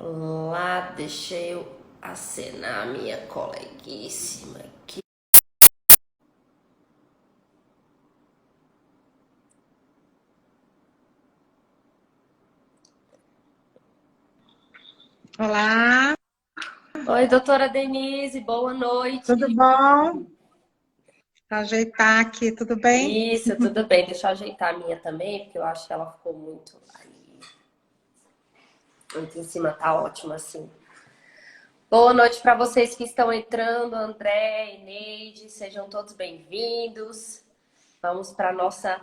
Lá, deixa eu acenar a minha coleguíssima aqui. Olá, Oi, doutora Denise, boa noite. tudo bom? Ajeitar aqui, tudo bem? Isso, tudo bem. Deixa eu ajeitar a minha também, porque eu acho que ela ficou muito em cima, tá ótimo assim. Boa noite para vocês que estão entrando, André, Eneide, sejam todos bem-vindos. Vamos para a nossa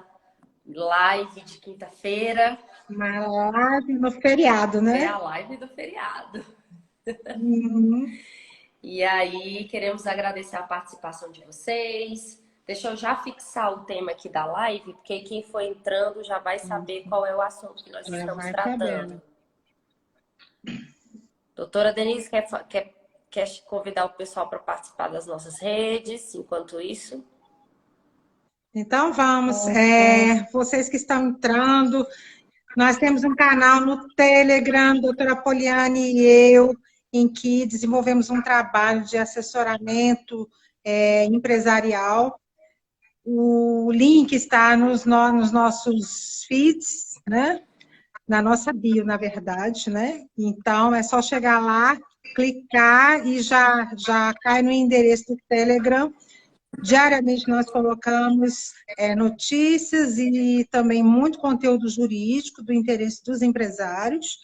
live de quinta-feira. Uma live no feriado, É né? a live do feriado. Uhum. E aí, queremos agradecer a participação de vocês. Deixa eu já fixar o tema aqui da live, porque quem for entrando já vai saber qual é o assunto que nós Já estamos vai tratando. sabendo. Doutora Denise, quer convidar o pessoal para participar das nossas redes, enquanto isso? Então vamos, vocês que estão entrando, nós temos um canal no Telegram, doutora Poliane e eu, em que desenvolvemos um trabalho de assessoramento empresarial. O link está nos nossos feeds, né? Na nossa bio, na verdade, né? Então, é só chegar lá, clicar e já cai no endereço do Telegram. Diariamente nós colocamos notícias e também muito conteúdo jurídico do interesse dos empresários.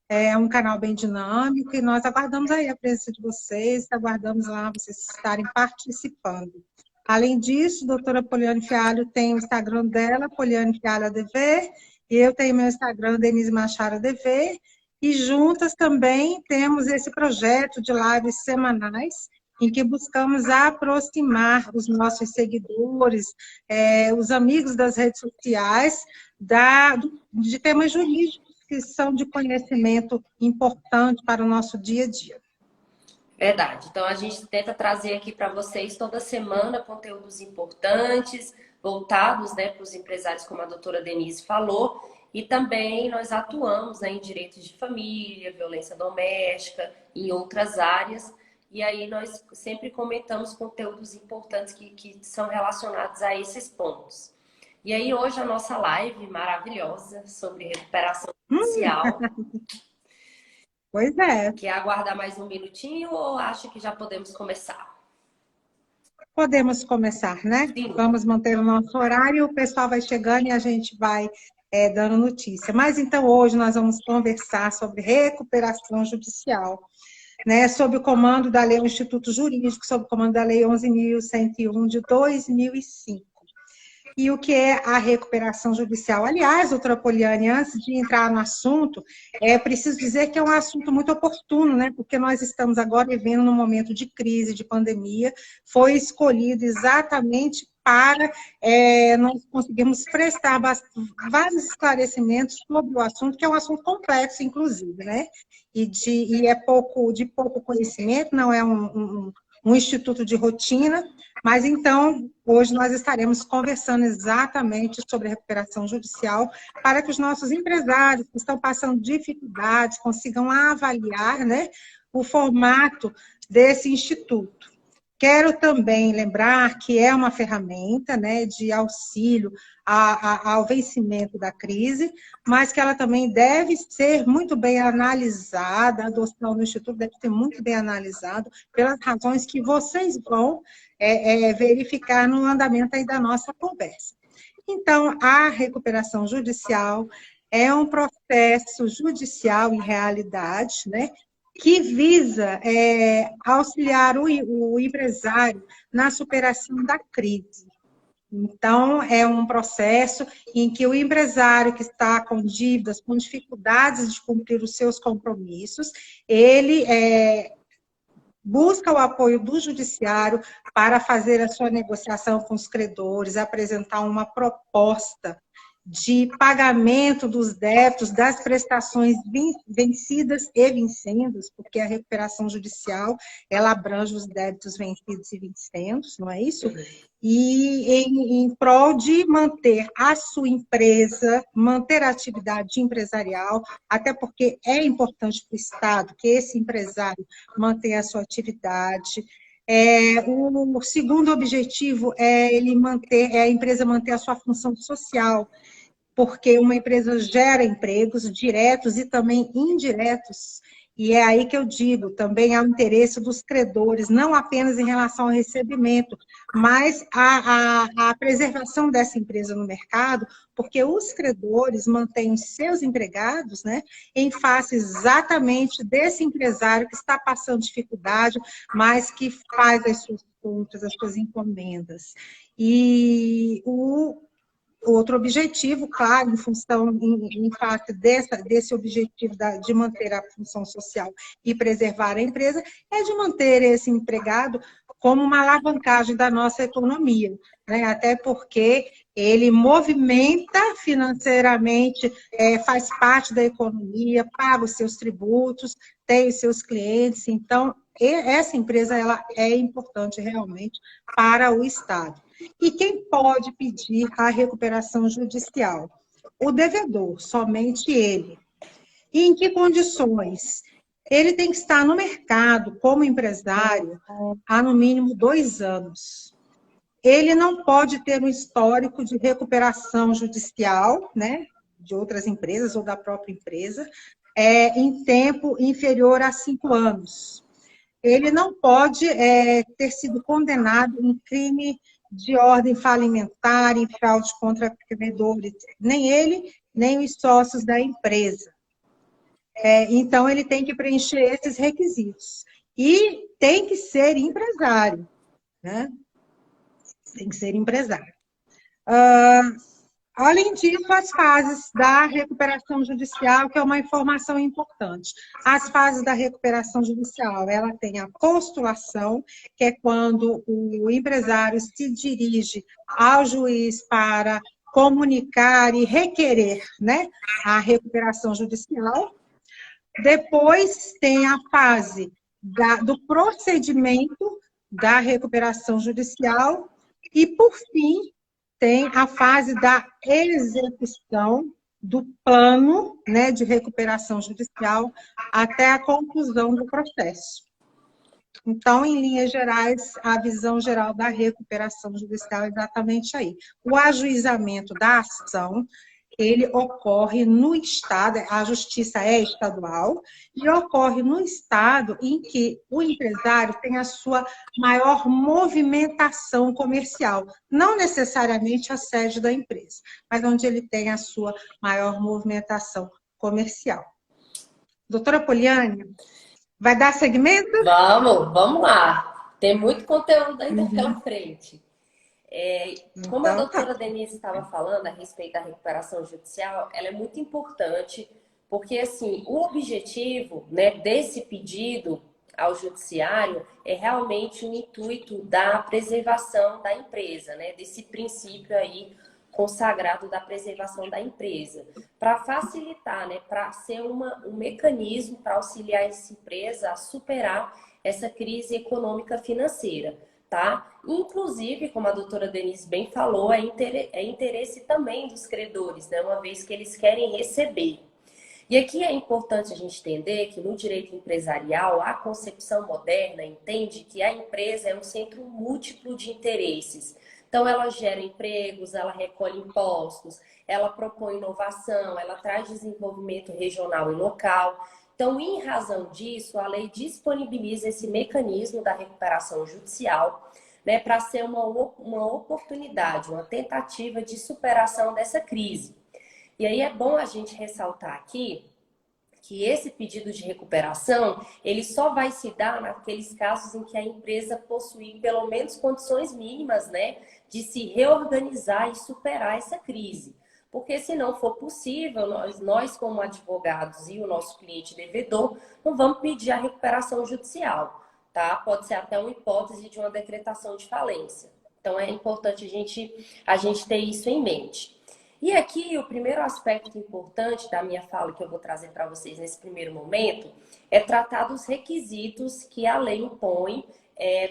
É um canal bem dinâmico e nós aguardamos aí a presença de vocês, aguardamos lá vocês estarem participando. Além disso, a doutora Poliane Fialho tem o Instagram dela, Poliane Fialho ADV, e eu tenho meu Instagram, Denise Machado ADV, e juntas também temos esse projeto de lives semanais, em que buscamos aproximar os nossos seguidores, os amigos das redes sociais, de temas jurídicos que são de conhecimento importante para o nosso dia a dia. Verdade. Então, a gente tenta trazer aqui para vocês toda semana conteúdos importantes, voltados, né, para os empresários, como a doutora Denise falou, e também nós atuamos, né, em direitos de família, violência doméstica, em outras áreas, e aí nós sempre comentamos conteúdos importantes que são relacionados a esses pontos. E aí, hoje, a nossa live maravilhosa sobre recuperação judicial. Pois é, Quer aguardar mais um minutinho ou acha que já podemos começar? podemos começar, né? Sim. Vamos manter o nosso horário, o pessoal vai chegando e a gente vai dando notícia. Mas então hoje nós vamos conversar sobre recuperação judicial, né? Sob o comando da Lei, o Instituto Jurídico, sob o comando da Lei 11.101 de 2005. E o que é a recuperação judicial. Aliás, doutora Poliane, antes de entrar no assunto, é preciso dizer que é um assunto muito oportuno, né? Porque nós estamos agora vivendo num momento de crise, de pandemia, foi escolhido exatamente para nós conseguirmos prestar vários esclarecimentos sobre o assunto, que é um assunto complexo, inclusive, né? E é de pouco conhecimento, não é um instituto de rotina, mas então, hoje nós estaremos conversando exatamente sobre recuperação judicial para que os nossos empresários que estão passando dificuldades consigam avaliar, né, o formato desse instituto. Quero também lembrar que é uma ferramenta, né, de auxílio ao vencimento da crise, mas que ela também deve ser muito bem analisada, a adoção do Instituto deve ser muito bem analisado pelas razões que vocês vão verificar no andamento aí da nossa conversa. Então, a recuperação judicial é um processo judicial, em realidade, né, que visa auxiliar o empresário na superação da crise. Então, é um processo em que o empresário que está com dívidas, com dificuldades de cumprir os seus compromissos, ele busca o apoio do judiciário para fazer a sua negociação com os credores, apresentar uma proposta de pagamento dos débitos, das prestações vencidas e vincendas, porque a recuperação judicial, ela abrange os débitos vencidos e vincendos, não é isso? E em prol de manter a sua empresa, manter a atividade empresarial, até porque é importante para o Estado que esse empresário mantenha a sua atividade. O segundo objetivo é a empresa manter a sua função social, porque uma empresa gera empregos diretos e também indiretos. E é aí que eu digo, também há o interesse dos credores, não apenas em relação ao recebimento, mas a preservação dessa empresa no mercado, porque os credores mantêm seus empregados, né, em face exatamente desse empresário que está passando dificuldade, mas que faz as suas contas, as suas encomendas. E o outro objetivo, claro, em face desse objetivo de manter a função social e preservar a empresa, é de manter esse empregado como uma alavancagem da nossa economia, né? Até porque ele movimenta financeiramente, faz parte da economia, paga os seus tributos, tem os seus clientes, então essa empresa ela é importante realmente para o Estado. E quem pode pedir a recuperação judicial? O devedor, somente ele. E em que condições? Ele tem que estar no mercado como empresário há no mínimo 2 anos. Ele não pode ter um histórico de recuperação judicial, né, de outras empresas ou da própria empresa, em tempo inferior a 5 anos. Ele não pode ter sido condenado em crime de ordem falimentar, em fraude contra credores, nem ele, nem os sócios da empresa. Então, ele tem que preencher esses requisitos. E tem que ser empresário, né? Tem que ser empresário. Além disso, as fases da recuperação judicial, que é uma informação importante. As fases da recuperação judicial, ela tem a postulação, que é quando o empresário se dirige ao juiz para comunicar e requerer, né, a recuperação judicial. Depois tem a fase do procedimento da recuperação judicial e, por fim, tem a fase da execução do plano, né, de recuperação judicial até a conclusão do processo. Então, em linhas gerais, a visão geral da recuperação judicial é exatamente aí. O ajuizamento da ação, ele ocorre no Estado, a justiça é estadual, e ocorre no Estado em que o empresário tem a sua maior movimentação comercial, não necessariamente a sede da empresa, mas onde ele tem a sua maior movimentação comercial. Doutora Poliane, vai dar segmento? Vamos lá. Tem muito conteúdo ainda pela frente. Como a doutora Denise estava falando a respeito da recuperação judicial, ela é muito importante, porque assim, o objetivo, né, desse pedido ao judiciário é realmente o intuito da preservação da empresa, né, desse princípio aí consagrado da preservação da empresa, para facilitar, né, para ser um mecanismo para auxiliar essa empresa a superar essa crise econômica financeira. Tá? Inclusive, como a doutora Denise bem falou, é interesse também dos credores, né? Uma vez que eles querem receber. E aqui é importante a gente entender que no direito empresarial, a concepção moderna entende que a empresa é um centro múltiplo de interesses. Então, ela gera empregos, ela recolhe impostos, ela propõe inovação, ela traz desenvolvimento regional e local. Então, em razão disso, a lei disponibiliza esse mecanismo da recuperação judicial, né, para ser uma oportunidade, uma tentativa de superação dessa crise. E aí é bom a gente ressaltar aqui que esse pedido de recuperação, ele só vai se dar naqueles casos em que a empresa possui pelo menos condições mínimas, né, de se reorganizar e superar essa crise. Porque se não for possível, nós como advogados e o nosso cliente devedor, não vamos pedir a recuperação judicial, tá? Pode ser até uma hipótese de uma decretação de falência. Então, é importante a gente ter isso em mente. E aqui, o primeiro aspecto importante da minha fala que eu vou trazer para vocês nesse primeiro momento é tratar dos requisitos que a lei impõe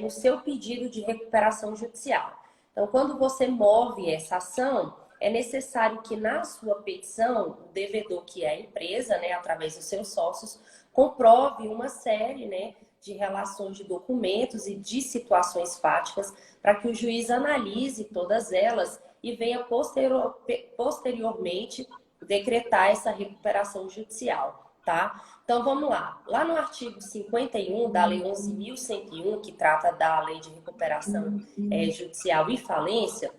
no seu pedido de recuperação judicial. Então, quando você move essa ação, é necessário que na sua petição, o devedor, que é a empresa, né, através dos seus sócios, comprove uma série, né, de relações de documentos e de situações fáticas para que o juiz analise todas elas e venha posteriormente decretar essa recuperação judicial, tá? Então, vamos lá. Lá no artigo 51 da Lei 11.101, que trata da Lei de Recuperação Judicial e Falência,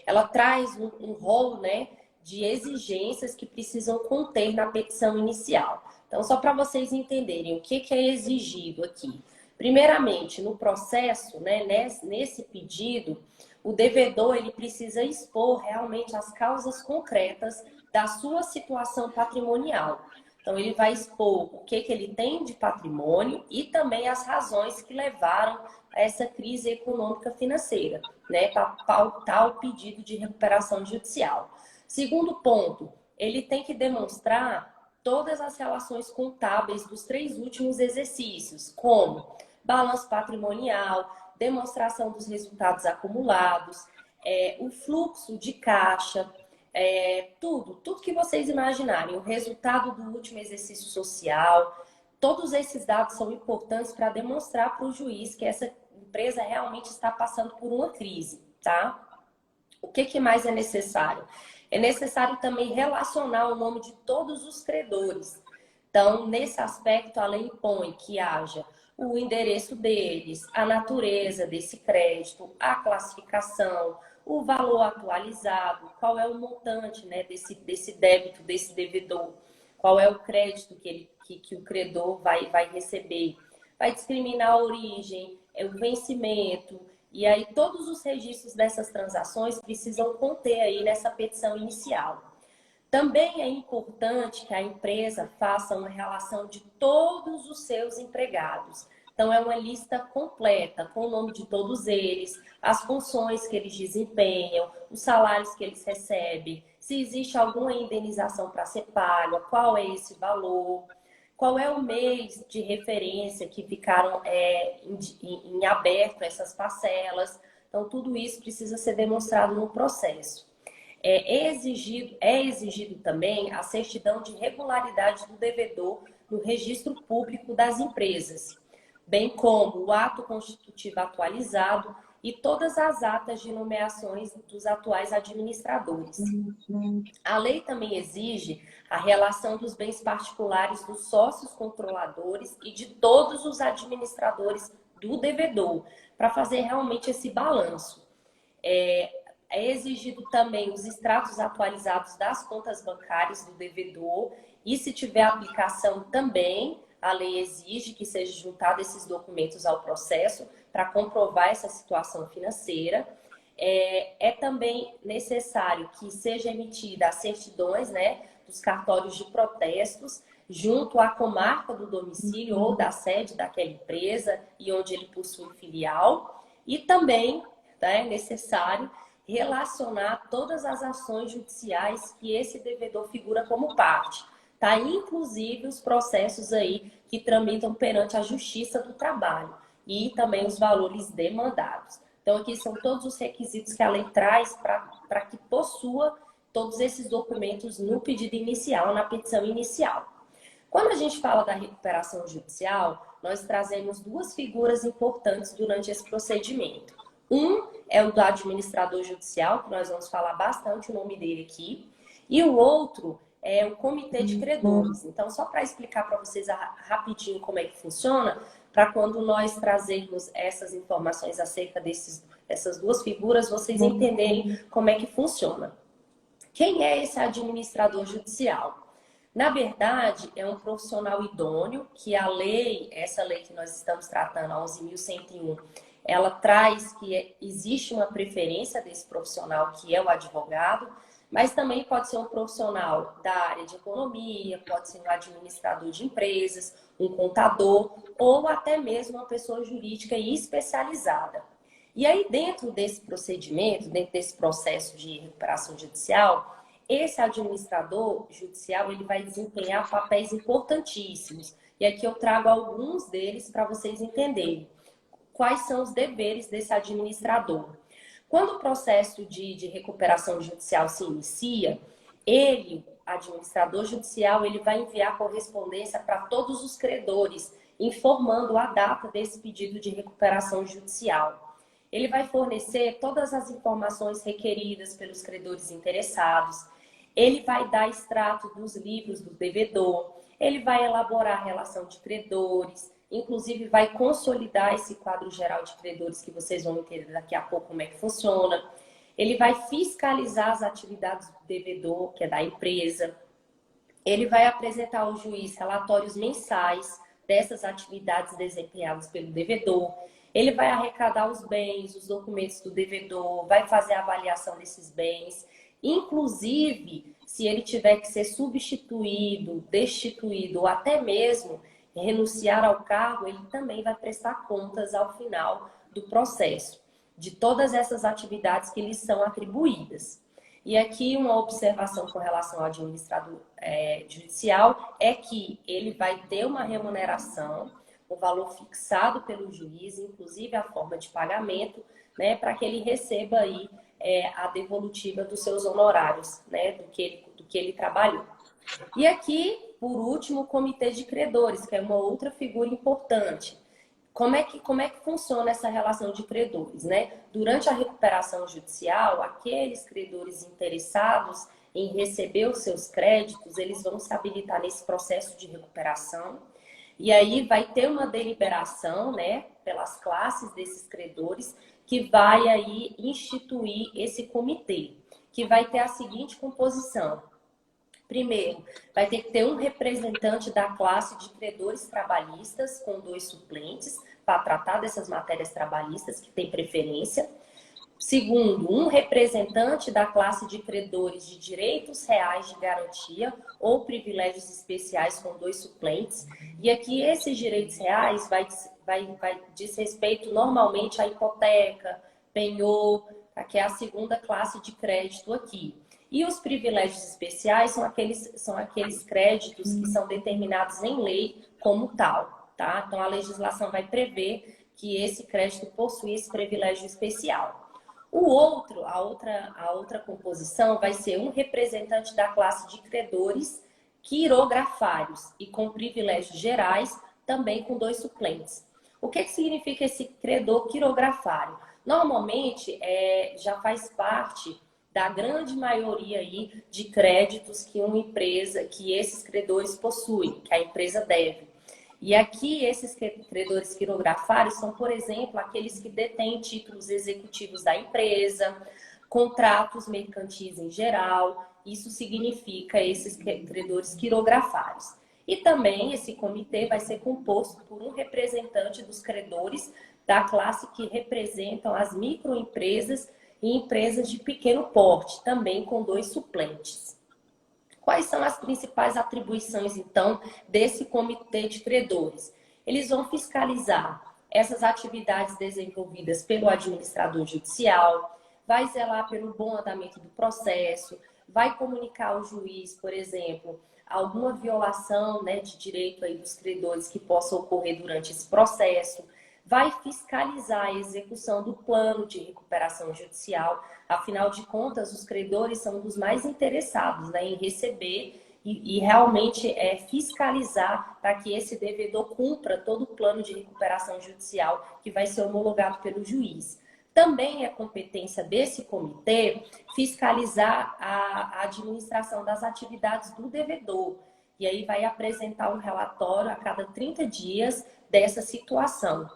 ela traz um rol, né, de exigências que precisam conter na petição inicial. Então, só para vocês entenderem o que é exigido aqui. Primeiramente, no processo, né, nesse pedido, o devedor ele precisa expor realmente as causas concretas da sua situação patrimonial. Então, ele vai expor o que ele tem de patrimônio e também as razões que levaram a essa crise econômica financeira, né, para pautar o pedido de recuperação judicial. Segundo ponto, ele tem que demonstrar todas as relações contábeis dos 3 últimos exercícios, como balanço patrimonial, demonstração dos resultados acumulados, o fluxo de caixa, tudo que vocês imaginarem, o resultado do último exercício social, todos esses dados são importantes para demonstrar para o juiz que essa empresa realmente está passando por uma crise, tá? O que mais é necessário? É necessário também relacionar o nome de todos os credores. Então, nesse aspecto, a lei impõe que haja o endereço deles, a natureza desse crédito, a classificação, o valor atualizado, qual é o montante, né, desse débito, desse devedor, qual é o crédito que o credor vai receber. Vai discriminar a origem, o vencimento, e aí todos os registros dessas transações precisam conter aí nessa petição inicial. Também é importante que a empresa faça uma relação de todos os seus empregados. Então, é uma lista completa, com o nome de todos eles, as funções que eles desempenham, os salários que eles recebem, se existe alguma indenização para ser paga, qual é esse valor, qual é o mês de referência que ficaram em aberto essas parcelas. Então, tudo isso precisa ser demonstrado no processo. É exigido também a certidão de regularidade do devedor no registro público das empresas, bem como o ato constitutivo atualizado e todas as atas de nomeações dos atuais administradores. A lei também exige a relação dos bens particulares dos sócios controladores e de todos os administradores do devedor, para fazer realmente esse balanço. É exigido também os extratos atualizados das contas bancárias do devedor e, se tiver aplicação também, a lei exige que seja juntado esses documentos ao processo para comprovar essa situação financeira. É também necessário que seja emitida as certidões, né, dos cartórios de protestos junto à comarca do domicílio ou da sede daquela empresa e onde ele possui filial. E também é necessário relacionar todas as ações judiciais que esse devedor figura como parte, tá? Inclusive os processos aí que tramitam perante a Justiça do Trabalho e também os valores demandados. Então, aqui são todos os requisitos que a lei traz para que possua todos esses documentos no pedido inicial, na petição inicial. Quando a gente fala da recuperação judicial, nós trazemos 2 figuras importantes durante esse procedimento. Um é o do administrador judicial, que nós vamos falar bastante o nome dele aqui, e o outro é o comitê de credores. Então, só para explicar para vocês rapidinho como é que funciona, para quando nós trazermos essas informações acerca dessas 2 figuras, vocês entenderem como é que funciona. Quem é esse administrador judicial? Na verdade, é um profissional idôneo que a lei, essa lei que nós estamos tratando, a 11.101, ela traz que existe uma preferência desse profissional, que é o advogado, mas também pode ser um profissional da área de economia, pode ser um administrador de empresas, um contador ou até mesmo uma pessoa jurídica especializada. E aí, dentro desse procedimento, dentro desse processo de recuperação judicial, esse administrador judicial ele vai desempenhar papéis importantíssimos. E aqui eu trago alguns deles para vocês entenderem quais são os deveres desse administrador. Quando o processo de recuperação judicial se inicia, ele, administrador judicial, ele vai enviar correspondência para todos os credores, informando a data desse pedido de recuperação judicial. Ele vai fornecer todas as informações requeridas pelos credores interessados, ele vai dar extrato dos livros do devedor, ele vai elaborar a relação de credores, inclusive vai consolidar esse quadro geral de credores que vocês vão entender daqui a pouco como é que funciona. Ele vai fiscalizar as atividades do devedor, que é da empresa. Ele vai apresentar ao juiz relatórios mensais dessas atividades desempenhadas pelo devedor. Ele vai arrecadar os bens, os documentos do devedor, vai fazer a avaliação desses bens. Inclusive, se ele tiver que ser substituído, destituído ou até mesmo renunciar ao cargo, ele também vai prestar contas ao final do processo, de todas essas atividades que lhes são atribuídas. E aqui uma observação com relação ao administrador judicial é que ele vai ter uma remuneração, o valor fixado pelo juiz, inclusive a forma de pagamento, né, para que ele receba aí a devolutiva dos seus honorários, né, do que ele trabalhou. E aqui, por último, o comitê de credores, que é uma outra figura importante. Como é que funciona essa relação de credores, né? Durante a recuperação judicial, aqueles credores interessados em receber os seus créditos, eles vão se habilitar nesse processo de recuperação. E aí vai ter uma deliberação, né, pelas classes desses credores, que vai aí instituir esse comitê, que vai ter a seguinte composição. Primeiro, vai ter que ter um representante da classe de credores trabalhistas com 2 suplentes para tratar dessas matérias trabalhistas que tem preferência. Segundo, um representante da classe de credores de direitos reais de garantia ou privilégios especiais com 2 suplentes. E aqui esses direitos reais diz respeito normalmente à hipoteca, penhor, que é a segunda classe de crédito aqui. E os privilégios especiais são aqueles créditos que são determinados em lei como tal, tá? Então, a legislação vai prever que esse crédito possui esse privilégio especial. A outra composição vai ser um representante da classe de credores quirografários e com privilégios gerais, também com 2 suplentes. O que significa esse credor quirografário? Normalmente, já faz parte da grande maioria aí de créditos que esses credores possuem, que a empresa deve. E aqui, esses credores quirografários são, por exemplo, aqueles que detêm títulos executivos da empresa, contratos mercantis em geral, isso significa esses credores quirografários. E também esse comitê vai ser composto por um representante dos credores da classe que representam as microempresas e empresas de pequeno porte, também com 2 suplentes. Quais são as principais atribuições, então, desse comitê de credores? Eles vão fiscalizar essas atividades desenvolvidas pelo administrador judicial, vai zelar pelo bom andamento do processo, vai comunicar ao juiz, por exemplo, alguma violação, né, de direito aí dos credores que possa ocorrer durante esse processo, vai fiscalizar a execução do plano de recuperação judicial. Afinal de contas, os credores são dos mais interessados, né, em receber e realmente fiscalizar para que esse devedor cumpra todo o plano de recuperação judicial que vai ser homologado pelo juiz. Também é competência desse comitê fiscalizar a administração das atividades do devedor. E aí vai apresentar um relatório a cada 30 dias dessa situação.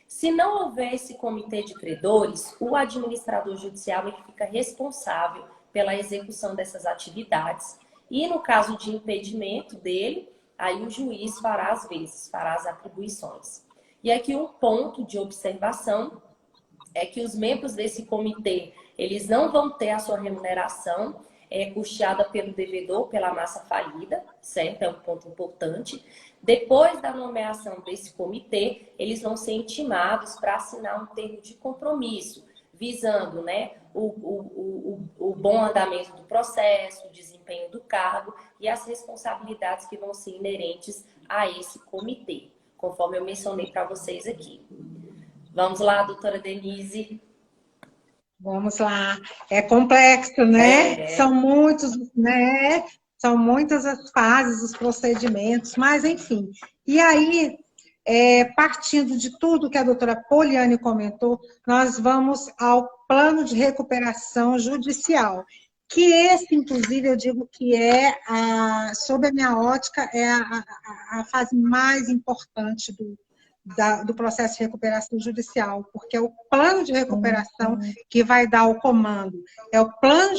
Se não houver esse comitê de credores, o administrador judicial é que fica responsável pela execução dessas atividades. E no caso de impedimento dele, aí o juiz fará as atribuições. E aqui um ponto de observação é que os membros desse comitê, eles não vão ter a sua remuneração, custeada pelo devedor, pela massa falida, certo? É um ponto importante. Depois da nomeação desse comitê, eles vão ser intimados para assinar um termo de compromisso, visando, né, o bom andamento do processo, o desempenho do cargo e as responsabilidades que vão ser inerentes a esse comitê, conforme eu mencionei para vocês aqui. Vamos lá, doutora Denise. Vamos lá. É complexo, né? São muitos, né? São muitas as fases, os procedimentos, mas enfim. E aí, partindo de tudo que a doutora Poliane comentou, nós vamos ao plano de recuperação judicial, que esse, inclusive, eu digo que sob a minha ótica, é a fase mais importante do processo de recuperação judicial, porque é o plano de recuperação que vai dar o comando, é o plano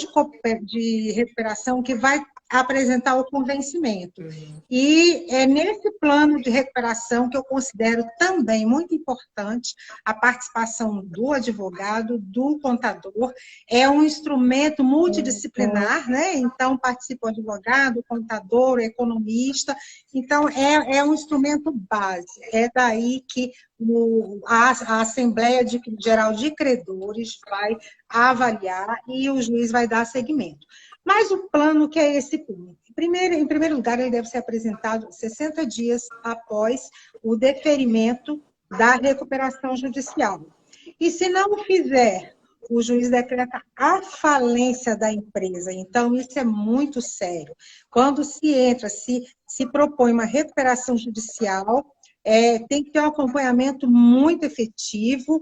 de recuperação que vai apresentar o convencimento. E é nesse plano de recuperação que eu considero também muito importante a participação do advogado, do contador. É um instrumento multidisciplinar, né? Então, participa o advogado, o contador, o economista. Então, é um instrumento base. É daí que a Assembleia Geral de Credores vai avaliar e o juiz vai dar seguimento. Mas o plano, que é esse plano? Em primeiro lugar, ele deve ser apresentado 60 dias após o deferimento da recuperação judicial. E se não o fizer, o juiz decreta a falência da empresa. Então, isso é muito sério. Quando se propõe uma recuperação judicial, tem que ter um acompanhamento muito efetivo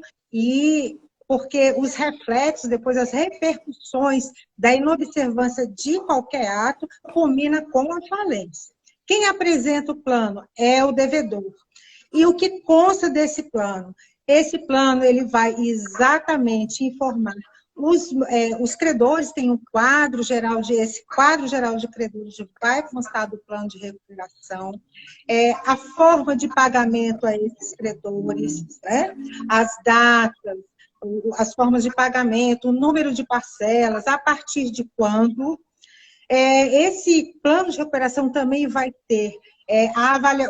porque os reflexos, depois as repercussões da inobservância de qualquer ato, culmina com a falência. Quem apresenta o plano é o devedor. E o que consta desse plano? Esse plano ele vai exatamente informar os credores, tem esse quadro geral de credores vai constar do plano de recuperação, a forma de pagamento a esses credores, né? As datas, as formas de pagamento, o número de parcelas, a partir de quando. Esse plano de recuperação também vai ter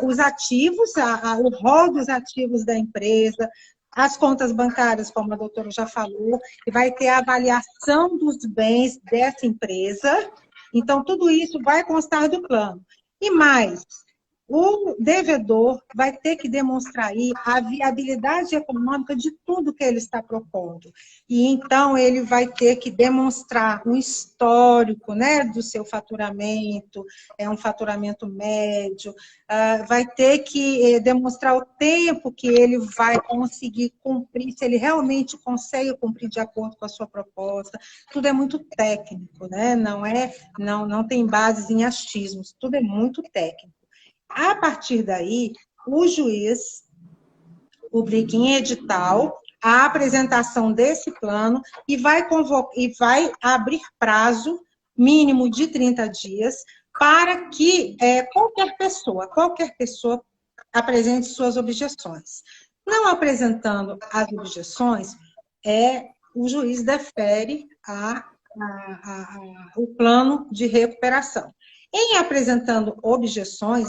os ativos, o rol dos ativos da empresa, as contas bancárias, como a doutora já falou, e vai ter a avaliação dos bens dessa empresa. Então, tudo isso vai constar do plano. E mais, o devedor vai ter que demonstrar aí a viabilidade econômica de tudo que ele está propondo. E então ele vai ter que demonstrar um histórico, né, do seu faturamento, um faturamento médio, vai ter que demonstrar o tempo que ele vai conseguir cumprir, se ele realmente consegue cumprir de acordo com a sua proposta. Tudo é muito técnico, né? Não tem bases em achismos, tudo é muito técnico. A partir daí, o juiz publica em edital a apresentação desse plano e vai abrir prazo mínimo de 30 dias para que qualquer pessoa apresente suas objeções. Não apresentando as objeções, o juiz defere o plano de recuperação. Em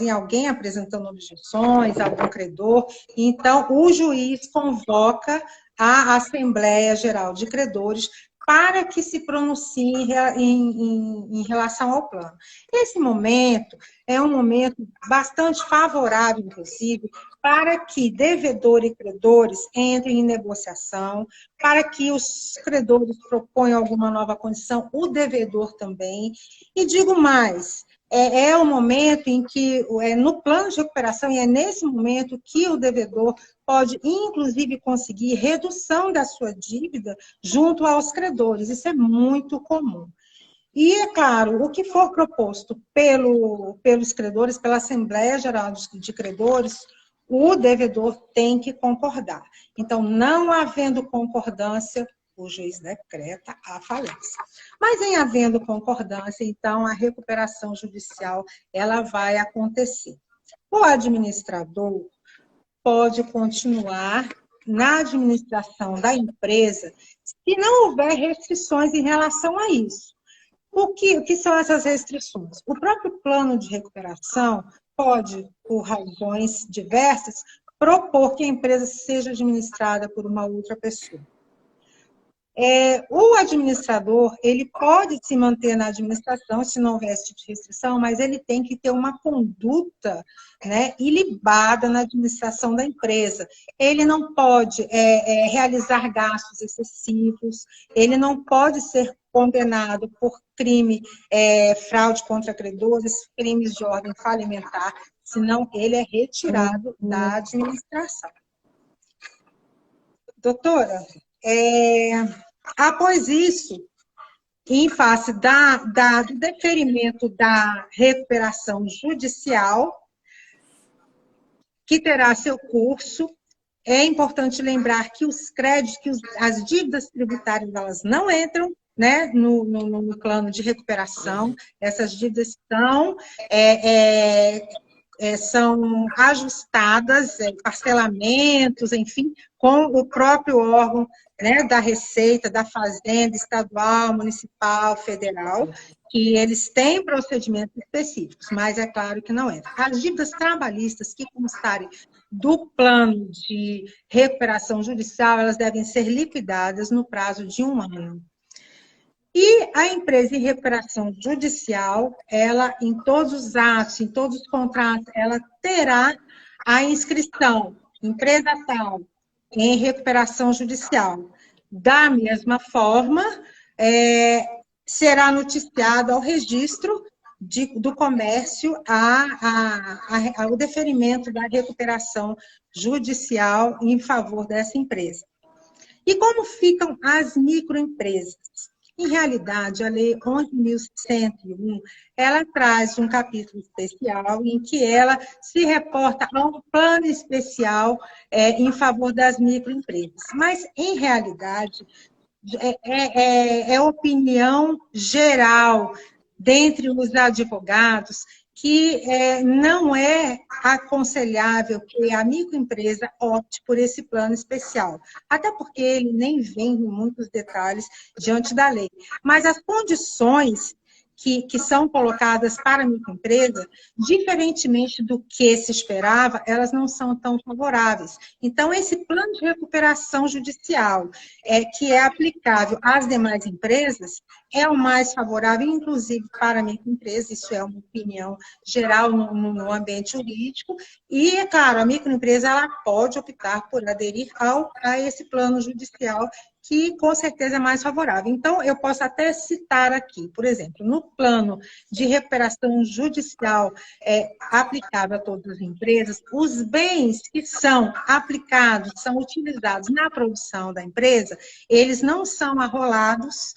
alguém apresentando objeções, algum credor, então o juiz convoca a Assembleia Geral de Credores para que se pronuncie em relação ao plano. Esse momento é um momento bastante favorável, inclusive, para que devedor e credores entrem em negociação, para que os credores proponham alguma nova condição, o devedor também. E digo mais, é o momento em que, no plano de recuperação, e é nesse momento que o devedor pode, inclusive, conseguir redução da sua dívida junto aos credores. Isso é muito comum. E, é claro, o que for proposto pelos credores, pela Assembleia Geral de Credores, o devedor tem que concordar. Então, não havendo concordância, o juiz decreta a falência. Mas, em havendo concordância, então, a recuperação judicial ela vai acontecer. O administrador pode continuar na administração da empresa se não houver restrições em relação a isso. O que são essas restrições? O próprio plano de recuperação pode, por razões diversas, propor que a empresa seja administrada por uma outra pessoa. O administrador, ele pode se manter na administração se não houver esse tipo de restrição, mas ele tem que ter uma conduta, né, ilibada na administração da empresa. Ele não pode realizar gastos excessivos, ele não pode ser condenado por crime, fraude contra credores, crimes de ordem falimentar, senão ele é retirado da administração. Doutora, após isso, em face do deferimento da recuperação judicial, que terá seu curso, é importante lembrar que os créditos, as dívidas tributárias, elas não entram, né, no plano de recuperação. Essas dívidas são ajustadas, parcelamentos, enfim, com o próprio órgão, né, da Receita, da Fazenda, estadual, municipal, federal, que eles têm procedimentos específicos, mas é claro que não entra. As dívidas trabalhistas que constarem do plano de recuperação judicial, elas devem ser liquidadas no prazo de 1 ano. E a empresa em recuperação judicial, ela, em todos os atos, em todos os contratos, ela terá a inscrição, empresa tal, em recuperação judicial. Da mesma forma, será noticiado ao registro do comércio o deferimento da recuperação judicial em favor dessa empresa. E como ficam as microempresas? Em realidade, a Lei 11.101, ela traz um capítulo especial em que ela se reporta a um plano especial em favor das microempresas. Mas, em realidade, é opinião geral dentre os advogados que não é aconselhável que a microempresa opte por esse plano especial, até porque ele nem vem em muitos detalhes diante da lei. Mas as condições que são colocadas para a microempresa, diferentemente do que se esperava, elas não são tão favoráveis. Então, esse plano de recuperação judicial, que é aplicável às demais empresas, é o mais favorável, inclusive para a microempresa, isso é uma opinião geral no ambiente jurídico, e, é claro, a microempresa ela pode optar por aderir a esse plano judicial, que com certeza é mais favorável. Então, eu posso até citar aqui, por exemplo, no plano de recuperação judicial aplicável a todas as empresas, os bens que são aplicados, são utilizados na produção da empresa, eles não são arrolados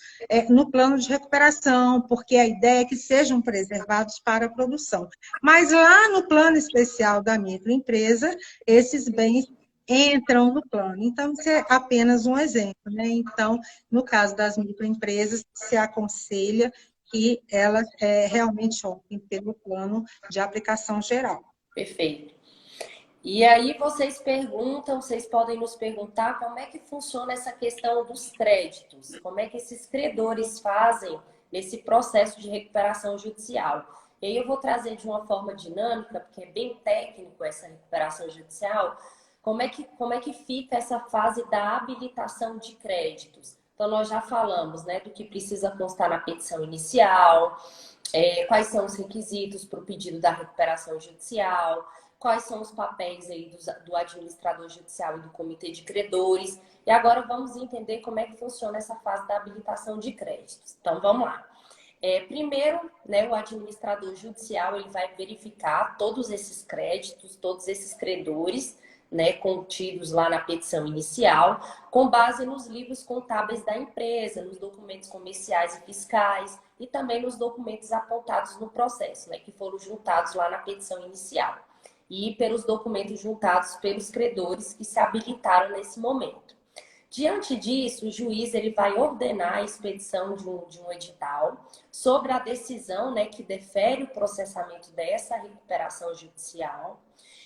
no plano de recuperação, porque a ideia é que sejam preservados para a produção. Mas lá no plano especial da microempresa, esses bens entram no plano. Então, isso é apenas um exemplo, né? Então, no caso das microempresas, se aconselha que elas realmente optem pelo plano de aplicação geral. Perfeito. E aí vocês podem nos perguntar como é que funciona essa questão dos créditos, como é que esses credores fazem nesse processo de recuperação judicial. E aí eu vou trazer de uma forma dinâmica, porque é bem técnico essa recuperação judicial, como é que fica essa fase da habilitação de créditos. Então, nós já falamos, né, do que precisa constar na petição inicial, quais são os requisitos para o pedido da recuperação judicial, quais são os papéis aí do administrador judicial e do comitê de credores. E agora vamos entender como é que funciona essa fase da habilitação de créditos. Então, vamos lá. Primeiro, né, o administrador judicial ele vai verificar todos esses créditos, todos esses credores, né, contidos lá na petição inicial, com base nos livros contábeis da empresa, nos documentos comerciais e fiscais e também nos documentos apontados no processo, né, que foram juntados lá na petição inicial e pelos documentos juntados pelos credores que se habilitaram nesse momento. Diante disso, o juiz ele vai ordenar a expedição de um edital sobre a decisão, né, que defere o processamento dessa recuperação judicial.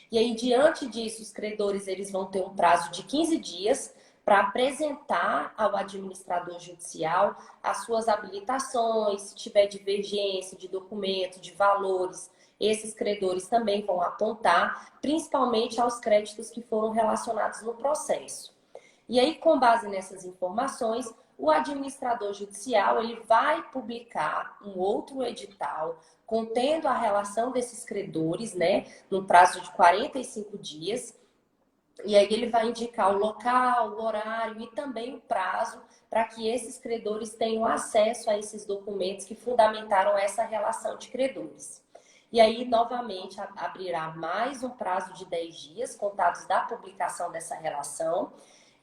E aí, diante disso, os credores eles vão ter um prazo de 15 dias para apresentar ao administrador judicial as suas habilitações, se tiver divergência de documento, de valores, esses credores também vão apontar, principalmente aos créditos que foram relacionados no processo. E aí, com base nessas informações, o administrador judicial ele vai publicar um outro edital contendo a relação desses credores, né, no prazo de 45 dias. E aí ele vai indicar o local, o horário e também o prazo para que esses credores tenham acesso a esses documentos que fundamentaram essa relação de credores. E aí, novamente, abrirá mais um prazo de 10 dias, contados da publicação dessa relação.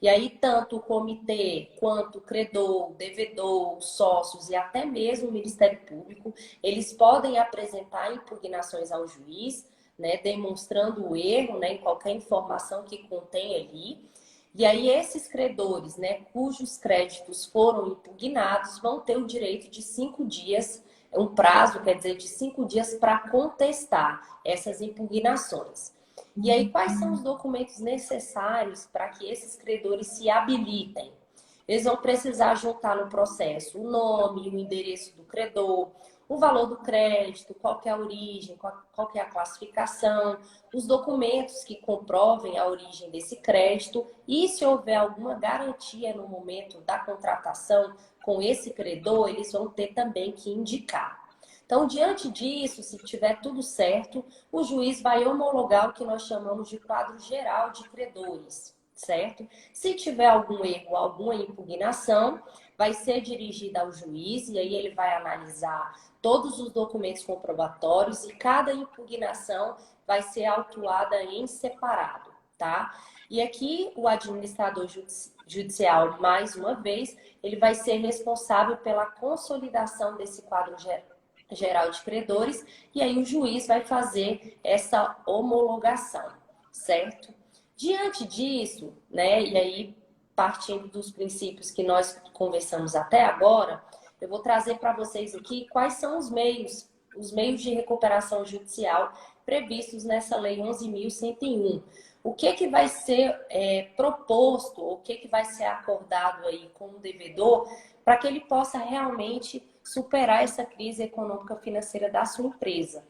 E aí, tanto o comitê, quanto o credor, o devedor, os sócios e até mesmo o Ministério Público, eles podem apresentar impugnações ao juiz, né, demonstrando o erro, né, em qualquer informação que contém ali. E aí, esses credores, né, cujos créditos foram impugnados, vão ter o direito de 5 dias, um prazo, quer dizer, de 5 dias para contestar essas impugnações. E aí, quais são os documentos necessários para que esses credores se habilitem? Eles vão precisar juntar no processo o nome, o endereço do credor, o valor do crédito, qual que é a origem, qual que é a classificação, os documentos que comprovem a origem desse crédito e se houver alguma garantia no momento da contratação com esse credor, eles vão ter também que indicar. Então, diante disso, se tiver tudo certo, o juiz vai homologar o que nós chamamos de quadro geral de credores, certo? Se tiver algum erro, alguma impugnação, vai ser dirigida ao juiz e aí ele vai analisar todos os documentos comprobatórios e cada impugnação vai ser autuada em separado, tá? E aqui o administrador judicial, mais uma vez, ele vai ser responsável pela consolidação desse quadro geral de credores e aí o juiz vai fazer essa homologação, certo? Diante disso, né, e aí partindo dos princípios que nós conversamos até agora, eu vou trazer para vocês aqui quais são os meios de recuperação judicial previstos nessa Lei 11.101. O que vai ser proposto, o que vai ser acordado aí com o devedor para que ele possa realmente superar essa crise econômica financeira da sua empresa.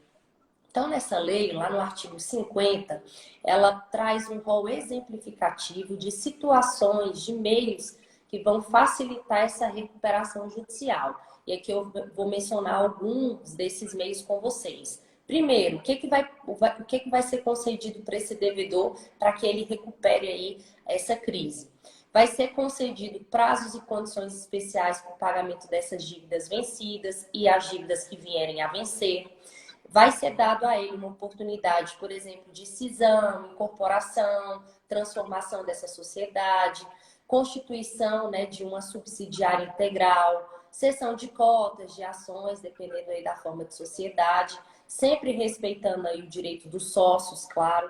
Então, nessa lei, lá no artigo 50, ela traz um rol exemplificativo de situações, de meios que vão facilitar essa recuperação judicial. E aqui eu vou mencionar alguns desses meios com vocês. Primeiro, o que vai ser concedido para esse devedor para que ele recupere aí essa crise? Vai ser concedido prazos e condições especiais para o pagamento dessas dívidas vencidas e as dívidas que vierem a vencer. Vai ser dado a ele uma oportunidade, por exemplo, de cisão, incorporação, transformação dessa sociedade, constituição, né, de uma subsidiária integral, cessão de cotas, de ações, dependendo aí da forma de sociedade, sempre respeitando aí o direito dos sócios, claro.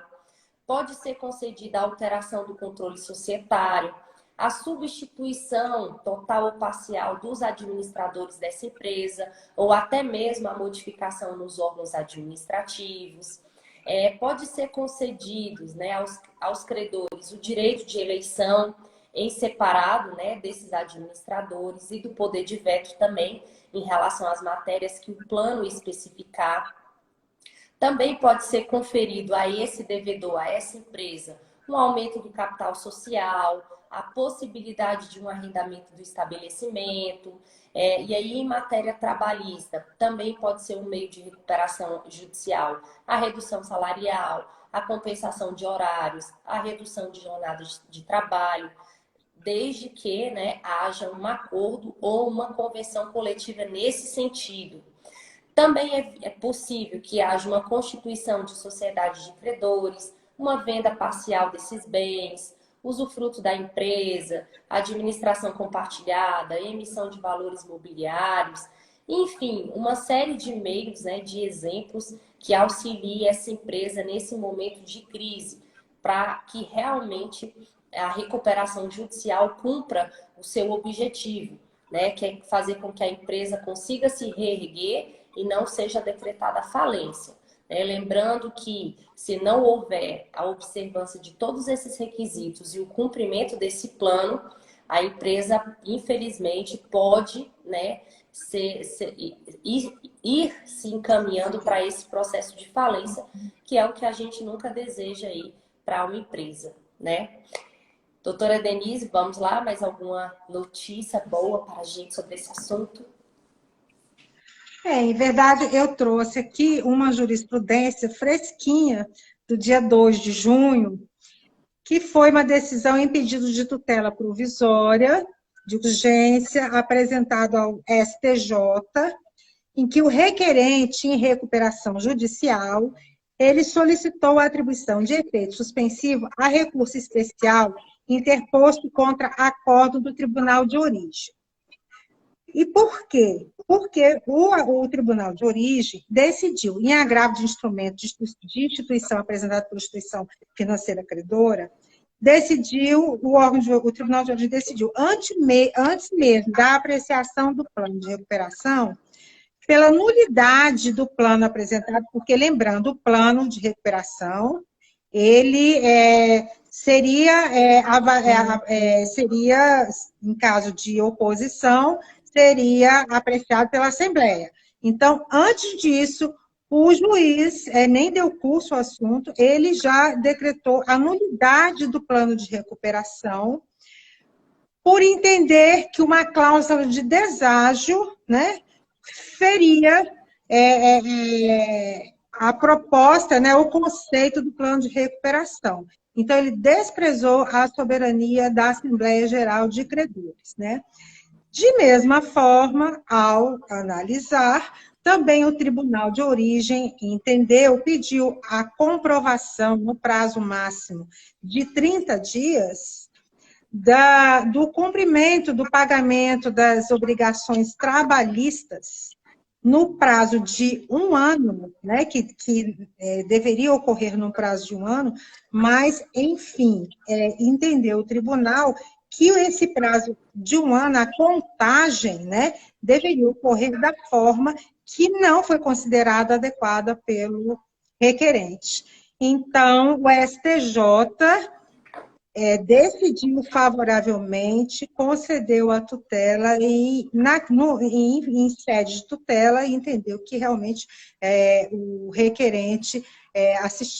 Pode ser concedida a alteração do controle societário, a substituição total ou parcial dos administradores dessa empresa, ou até mesmo a modificação nos órgãos administrativos. Pode ser concedidos, né, aos credores o direito de eleição em separado, né, desses administradores e do poder de veto também em relação às matérias que o plano especificar. Também pode ser conferido a esse devedor, a essa empresa, um aumento do capital social, a possibilidade de um arrendamento do estabelecimento. E aí, em matéria trabalhista, também pode ser um meio de recuperação judicial, a redução salarial, a compensação de horários, a redução de jornadas de trabalho, desde que, né, haja um acordo ou uma convenção coletiva nesse sentido. Também é possível que haja uma constituição de sociedade de credores, uma venda parcial desses bens, usufruto da empresa, administração compartilhada, emissão de valores mobiliários, enfim, uma série de meios, né, de exemplos que auxiliem essa empresa nesse momento de crise, para que realmente a recuperação judicial cumpra o seu objetivo, né, que é fazer com que a empresa consiga se reerguer e não seja decretada falência. né? Lembrando que, se não houver a observância de todos esses requisitos e o cumprimento desse plano, a empresa, infelizmente, pode, né, ir se encaminhando para esse processo de falência, que é o que a gente nunca deseja aí para uma empresa, né? Doutora Denise, vamos lá, mais alguma notícia boa para a gente sobre esse assunto? Em verdade, eu trouxe aqui uma jurisprudência fresquinha do dia 2 de junho, que foi uma decisão em pedido de tutela provisória, de urgência, apresentado ao STJ, em que o requerente em recuperação judicial, ele solicitou a atribuição de efeito suspensivo a recurso especial interposto contra acordo do Tribunal de Origem. E por quê? Porque o Tribunal de Origem decidiu, em agravo de instrumento de instituição apresentado pela instituição financeira credora, o Tribunal de Origem decidiu, antes mesmo da apreciação do plano de recuperação, pela nulidade do plano apresentado, porque, lembrando, o plano de recuperação, ele seria, em caso de oposição, seria apreciado pela Assembleia. Então, antes disso, o juiz nem deu curso ao assunto, ele já decretou a nulidade do plano de recuperação, por entender que uma cláusula de deságio, né, feria a proposta, né, o conceito do plano de recuperação. Então, ele desprezou a soberania da Assembleia Geral de Credores, né? De mesma forma, ao analisar, também o Tribunal de Origem entendeu, pediu a comprovação no prazo máximo de 30 dias do cumprimento do pagamento das obrigações trabalhistas no prazo de 1 ano, né, que deveria ocorrer no prazo de 1 ano, mas, enfim, entendeu o tribunal que esse prazo de 1 ano, a contagem, né, deveria ocorrer da forma que não foi considerada adequada pelo requerente. Então, o STJ decidiu favoravelmente, concedeu a tutela e, em sede de tutela, entendeu que realmente o requerente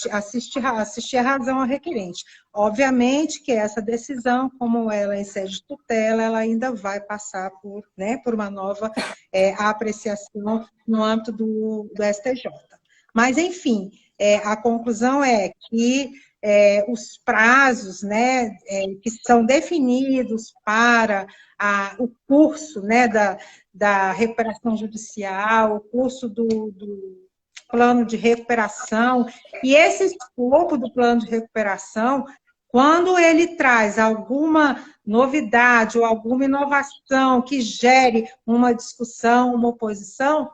assistia razão ao requerente. Obviamente que essa decisão, como ela é em sede de tutela, ela ainda vai passar por uma nova apreciação no âmbito do STJ. Mas, enfim, a conclusão é que os prazos, né, que são definidos para o curso, né, da recuperação judicial, o curso do plano de recuperação, e esse escopo do plano de recuperação, quando ele traz alguma novidade ou alguma inovação que gere uma discussão, uma oposição,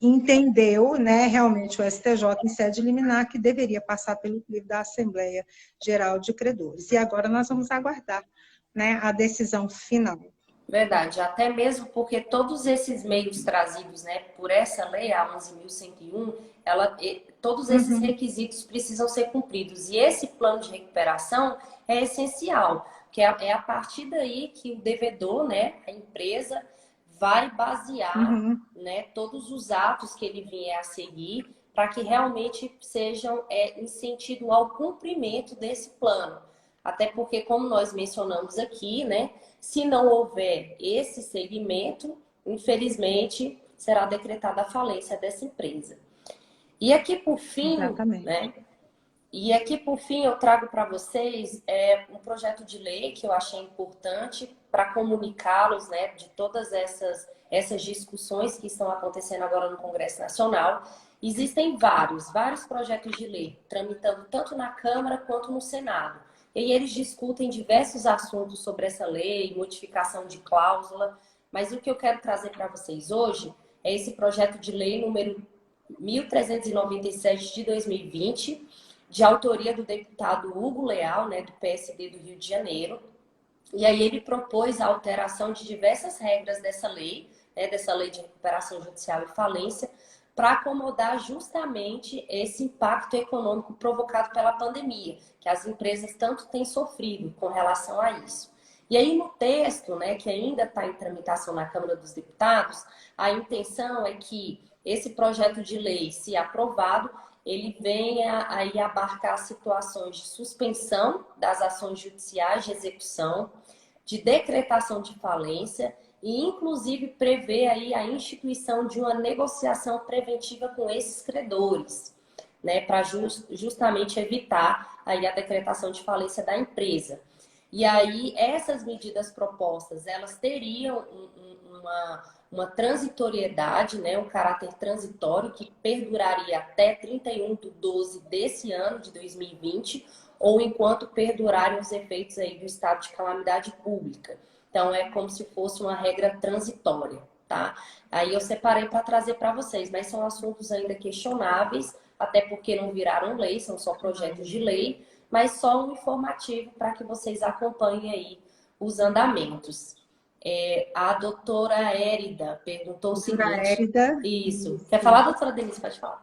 entendeu, né, realmente o STJ em sede liminar que deveria passar pelo crivo da Assembleia Geral de Credores. E agora nós vamos aguardar, né, a decisão final. Verdade, até mesmo porque todos esses meios trazidos, né, por essa lei, a 11.101, todos esses requisitos precisam ser cumpridos. E esse plano de recuperação é essencial, porque é a partir daí que o devedor, né, a empresa, vai basear né, todos os atos que ele vier a seguir para que realmente sejam em sentido ao cumprimento desse plano. Até porque, como nós mencionamos aqui, né, se não houver esse segmento, infelizmente, será decretada a falência dessa empresa. E aqui, por fim, né, eu trago para vocês um projeto de lei que eu achei importante para comunicá-los, né, de todas essas discussões que estão acontecendo agora no Congresso Nacional. Existem vários projetos de lei tramitando tanto na Câmara quanto no Senado. E eles discutem diversos assuntos sobre essa lei, modificação de cláusula, mas o que eu quero trazer para vocês hoje é esse projeto de lei número 1397 de 2020, de autoria do deputado Hugo Leal, né, do PSD do Rio de Janeiro. E aí ele propôs a alteração de diversas regras dessa lei, né, dessa lei de recuperação judicial e falência, para acomodar justamente esse impacto econômico provocado pela pandemia, que as empresas tanto têm sofrido com relação a isso. E aí no texto, né, que ainda está em tramitação na Câmara dos Deputados, a intenção é que esse projeto de lei, se aprovado, ele venha aí abarcar situações de suspensão das ações judiciais de execução, de decretação de falência e, inclusive, prevê aí a instituição de uma negociação preventiva com esses credores, né, para justamente evitar aí a decretação de falência da empresa. E aí, essas medidas propostas, elas teriam uma transitoriedade, né, um caráter transitório que perduraria até 31/12 desse ano, de 2020, ou enquanto perdurarem os efeitos aí do estado de calamidade pública. Então, é como se fosse uma regra transitória, tá? Aí eu separei para trazer para vocês, mas são assuntos ainda questionáveis, até porque não viraram lei, são só projetos de lei, mas só um informativo para que vocês acompanhem aí os andamentos. A doutora Érida perguntou o seguinte... Doutora Érida. Isso. Quer falar, doutora Denise? Pode falar.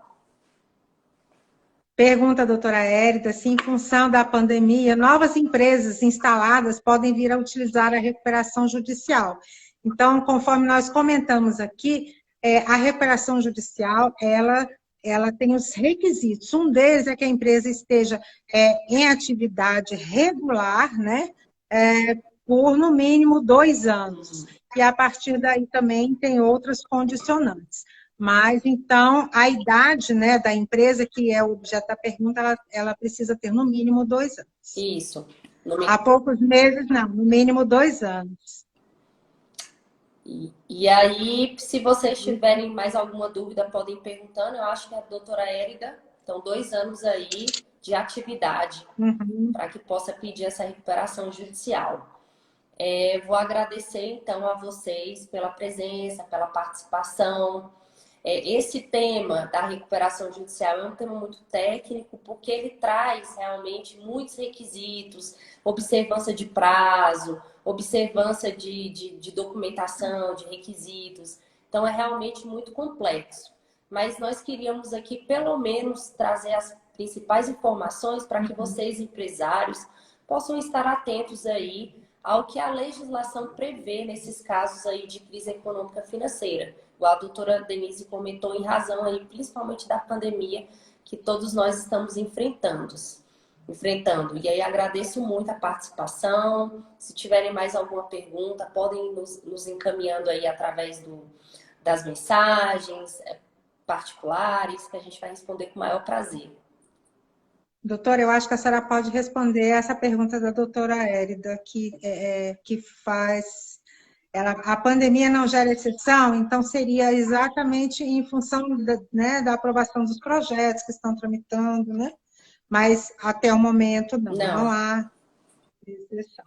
Pergunta a doutora Érida se, em função da pandemia, novas empresas instaladas podem vir a utilizar a recuperação judicial. Então, conforme nós comentamos aqui, a recuperação judicial, ela tem os requisitos. Um deles é que a empresa esteja em atividade regular, né, por no mínimo 2 anos. E a partir daí também tem outras condicionantes. Mas, então, a idade, né, da empresa, que é o objeto da pergunta, ela precisa ter no mínimo 2 anos. Isso. Há poucos meses, não, no mínimo 2 anos. E aí, se vocês tiverem mais alguma dúvida, podem ir perguntando. Eu acho que a doutora Érida, então 2 anos aí de atividade, para que possa pedir essa recuperação judicial. Vou agradecer, então, a vocês pela presença, pela participação. Esse tema da recuperação judicial é um tema muito técnico, porque ele traz realmente muitos requisitos, observância de prazo, observância de documentação, de requisitos. Então, é realmente muito complexo. Mas nós queríamos aqui, pelo menos, trazer as principais informações para que vocês, empresários, possam estar atentos aí ao que a legislação prevê nesses casos aí de crise econômica financeira. A doutora Denise comentou em razão aí, principalmente da pandemia, que todos nós estamos enfrentando. E aí agradeço muito a participação. Se tiverem mais alguma pergunta, podem nos encaminhando aí através das mensagens particulares, que a gente vai responder com o maior prazer. Doutora, eu acho que a senhora pode responder essa pergunta da doutora Érida, que faz... a pandemia não gera exceção, então seria exatamente em função da aprovação dos projetos que estão tramitando, né? Mas até o momento não há exceção.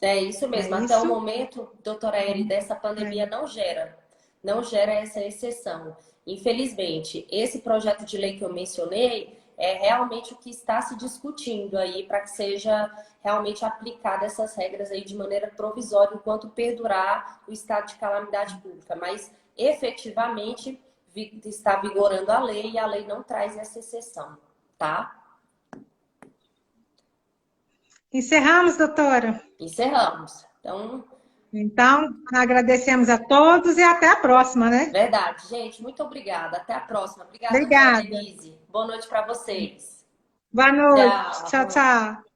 É isso mesmo, até o momento, doutora Érida, essa pandemia não gera essa exceção. Infelizmente, esse projeto de lei que eu mencionei é realmente o que está se discutindo aí para que seja realmente aplicada essas regras aí de maneira provisória enquanto perdurar o estado de calamidade pública. Mas, efetivamente, está vigorando a lei e a lei não traz essa exceção, tá? Encerramos, doutora? Encerramos. Então, agradecemos a todos e até a próxima, né? Verdade, gente. Muito obrigada. Até a próxima. Obrigada, Obrigada. Denise. Boa noite para vocês. Boa noite. Tchau, tchau.